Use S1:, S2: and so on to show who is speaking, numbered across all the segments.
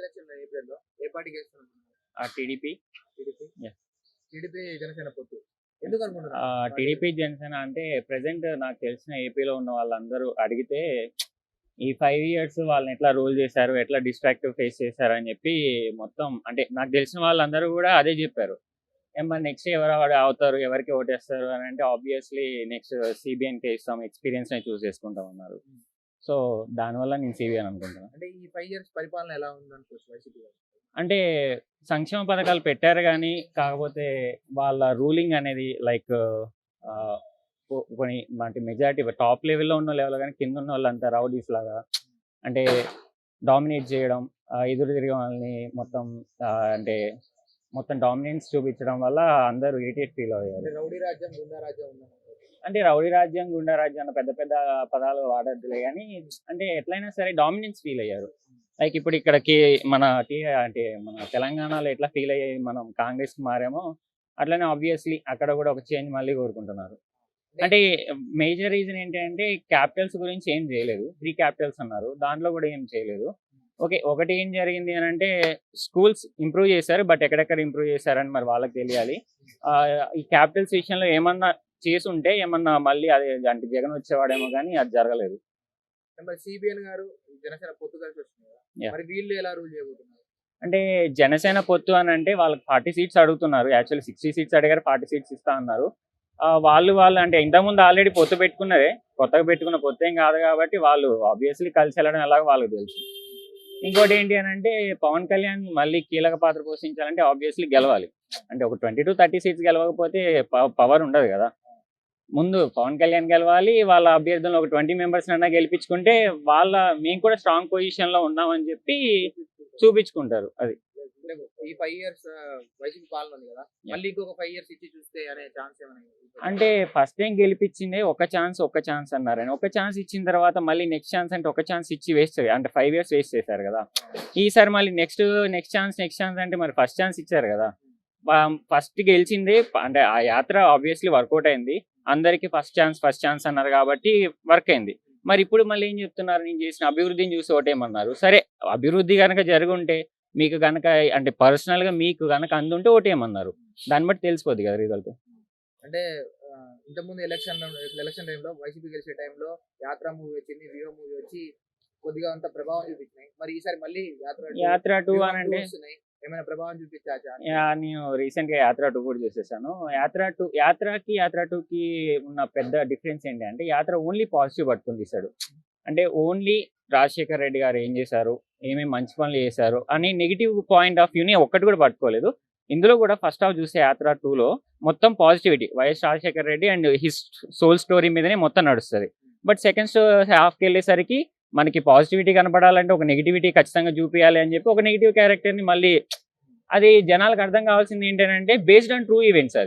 S1: Election ఏప్రిల్లో ఏ పార్టీకి వేస్తున్నారు?
S2: TDP.
S1: TDP.
S2: Yes.
S1: TDP Janasena పొత్తు ఎందుకు అనుకుంటున్నారు?
S2: టీడీపీ జనసేన అంటే ప్రెసెంట్ నాకు తెలిసిన ఏపీలో ఉన్న వాళ్ళందరూ అడిగితే ఈ 5 ఇయర్స్ వాళ్ళని ఎట్లా రూల్ చేశారు, ఎట్లా డిస్ట్రాక్టివ్ ఫేస్ చేశారు అని చెప్పి మొత్తం అంటే నాకు తెలిసిన వాళ్ళందరూ కూడా అదే చెప్పారు. మరి నెక్స్ట్ ఎవరు అవుతారు, ఎవరికి ఓటేస్తారు అని అంటే ఆబ్వియస్లీ నెక్స్ట్ సిబిఎన్కే ఇస్తాం, ఎక్స్పీరియన్స్ చూస్ చేసుకుంటాం అన్నారు. సో దానివల్ల నేను సిబిఎన్ అనుకుంటున్నాను.
S1: అంటే ఈ 5 ఇయర్స్ పరిపాలన ఎలా ఉందనుకోవచ్చు వైసీపీ గారు?
S2: అంటే సంక్షేమ పథకాలు పెట్టారు కానీ కాకపోతే వాళ్ళ రూలింగ్ అనేది లైక్ కొన్ని అంటే మెజారిటీ టాప్ లెవెల్లో ఉన్న లెవెల్ కానీ కింద ఉన్న వాళ్ళంతా రౌడీస్ లాగా అంటే డామినేట్ చేయడం, ఎదురు తిరిగే వాళ్ళని మొత్తం అంటే మొత్తం డామినెన్స్ చూపించడం వల్ల అందరూ ఇరిటేట్ ఫీల్ అయ్యారు.
S1: అంటే రౌడీ రాజ్యం గుండా రాజ్యం ఉందనుకోవచ్చు.
S2: అంటే రౌడీ రాజ్యం, గుండా రాజ్యం అన్న పెద్ద పెద్ద పదాలు వాడద్దులే కానీ అంటే ఎట్లయినా సరే డామినెన్స్ ఫీల్ అయ్యారు. లైక్ ఇప్పుడు ఇక్కడికి అంటే మన తెలంగాణలో ఎట్లా ఫీల్ అయ్యాయి మనం కాంగ్రెస్కి మారేమో అట్లనే ఆబ్వియస్లీ అక్కడ కూడా ఒక చేంజ్ మళ్ళీ కోరుకుంటున్నారు. అంటే మేజర్ రీజన్ ఏంటంటే క్యాపిటల్స్ గురించి ఏం చేయలేదు. 3 క్యాపిటల్స్ అన్నారు, దాంట్లో కూడా ఏం చేయలేదు. ఓకే, ఒకటి ఏం జరిగింది అని అంటే స్కూల్స్ ఇంప్రూవ్ చేశారు, బట్ ఎక్కడెక్కడ ఇంప్రూవ్ చేశారని మరి వాళ్ళకి తెలియాలి. ఈ క్యాపిటల్స్ విషయంలో ఏమన్నా చేసి ఉంటే ఏమన్నా మళ్ళీ అది అంటే జగన్ వచ్చేవాడేమో కానీ అది జరగలేదు.
S1: మరి సిబిఎన్ గారు జనసేన పొత్తు కలిసి వస్తుంది కదా, మరి వీళ్ళు ఎలా రూల్ చేయబోతున్నారు?
S2: అంటే జనసేన పొత్తు అని అంటే వాళ్ళకి 40 సీట్స్ అడుగుతున్నారు. యాక్చువల్లీ 60 సీట్స్ అడిగారు, 40 సీట్స్ ఇస్తా అన్నారు. వాళ్ళు అంటే ఇంతకుముందు ఆల్రెడీ పొత్తు పెట్టుకున్నదే, కొత్తగా పెట్టుకున్న పొత్తు ఏం కాదు కాబట్టి వాళ్ళు ఆబ్వియస్లీ కలిసి వెళ్ళడం ఎలాగో వాళ్ళకి తెలుసు. ఇంకోటి ఏంటి అని అంటే పవన్ కళ్యాణ్ మళ్ళీ కీలక పాత్ర పోషించాలంటే ఆబ్వియస్లీ గెలవాలి. అంటే ఒక 20 to 30 సీట్స్ గెలవకపోతే పవర్ ఉండదు కదా. ముందు పవన్ కళ్యాణ్ గెలవాలి, వాళ్ళ అభ్యర్థులను ఒక 20 మెంబర్స్ అన్నా గెలిపించుకుంటే మేము కూడా స్ట్రాంగ్ పొజిషన్ లో ఉన్నామని చెప్పి చూపించుకుంటారు. అది
S1: ఈ 5 ఇయర్స్ వైసీపీ పాలన ఉంది కదా, మళ్ళీ ఇంకొక 5 ఇయర్స్ ఇచ్చి చూస్తే అనే ఛాన్స్ ఏమైనా?
S2: అంటే ఫస్ట్ టైం గెలిపించిందే ఒక ఛాన్స్ అన్నారని, ఒక ఛాన్స్ ఇచ్చిన తర్వాత మళ్ళీ నెక్స్ట్ ఛాన్స్ అంటే ఒక ఛాన్స్ ఇచ్చి వేస్ట్, అంటే 5 ఇయర్స్ వేస్ట్ చేశారు కదా. ఈసారి మళ్ళీ నెక్స్ట్ ఛాన్స్ అంటే మరి ఫస్ట్ ఛాన్స్ ఇచ్చారు కదా. ఫస్ట్ గెలిచింది అంటే ఆ యాత్ర ఆబ్వియస్లీ వర్కౌట్ అయింది, అందరికి ఫస్ట్ ఛాన్స్ అన్నారు కాబట్టి వర్క్ అయింది. మరి ఇప్పుడు మళ్ళీ ఏం చెప్తున్నారు, నేను చేసిన అభివృద్ధిని చూసి ఓటేయమన్నారు. సరే, అభివృద్ధి కనుక జరుగుంటే మీకు కనుక అంటే పర్సనల్ గా మీకు కనుక అందుంటే ఓటేయమన్నారు, దాన్ని బట్టి తెలిసిపోద్ది కదా రిజల్ట్.
S1: అంటే ఇంతకుముందు ఎలక్షన్ టైంలో వైసీపీ గెలిచే టైంలో యాత్ర మూవీ వచ్చింది, వివో మూవీ వచ్చి కొద్దిగా అంత ప్రభావం చూపించినాయి. మరి ఈసారి మళ్ళీ
S2: యాత్ర 2 అని అంటే
S1: ఏమైనా ప్రభావం చూపించా?
S2: నేను రీసెంట్ గా యాత్ర 2 కూడా చూసేసాను. యాత్ర 2కి ఉన్న పెద్ద డిఫరెన్స్ ఏంటి అంటే యాత్ర ఓన్లీ పాజిటివ్ పట్టుకుని తీశాడు. అంటే ఓన్లీ రాజశేఖర్ రెడ్డి గారు ఏం చేశారు, ఏమేమి మంచి పనులు చేశారు అని నెగిటివ్ పాయింట్ ఆఫ్ వ్యూని ఒక్కటి కూడా పట్టుకోలేదు. ఇందులో కూడా ఫస్ట్ హాఫ్ చూసే యాత్ర 2లో మొత్తం positivity, YS Rajasekhar Reddy and his soul story మీదనే మొత్తం నడుస్తుంది. బట్ సెకండ్ హాఫ్కి వెళ్ళేసరికి మనకి పాజిటివిటీ కనపడాలంటే ఒక నెగిటివిటీ ఖచ్చితంగా చూపించాలి అని చెప్పి ఒక నెగిటివ్ క్యారెక్టర్ని మళ్ళీ, అది జనాలకు అర్థం కావాల్సింది ఏంటంటే బేస్డ్ ఆన్ ట్రూ ఈవెంట్స్,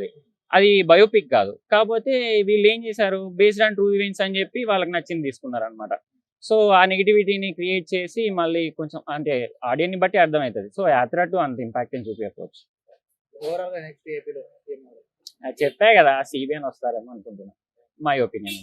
S2: అది బయోపిక్ కాదు. కాకపోతే వీళ్ళు ఏం చేశారు, బేస్డ్ ఆన్ ట్రూ ఈవెంట్స్ అని చెప్పి వాళ్ళకి నచ్చింది తీసుకున్నారు అనమాట. సో ఆ నెగిటివిటీని క్రియేట్ చేసి మళ్ళీ కొంచెం అంటే ఆడియన్ని బట్టి అర్థమవుతుంది. సో యాత్ర 2 అంత ఇంపాక్ట్ అని చూపించకపోవచ్చు.
S1: నెక్స్ట్ ఏపీలో
S2: చెప్పా కదా, సిబిఎన్ వస్తారేమో అనుకుంటున్నాను, మై ఒపీనియన్.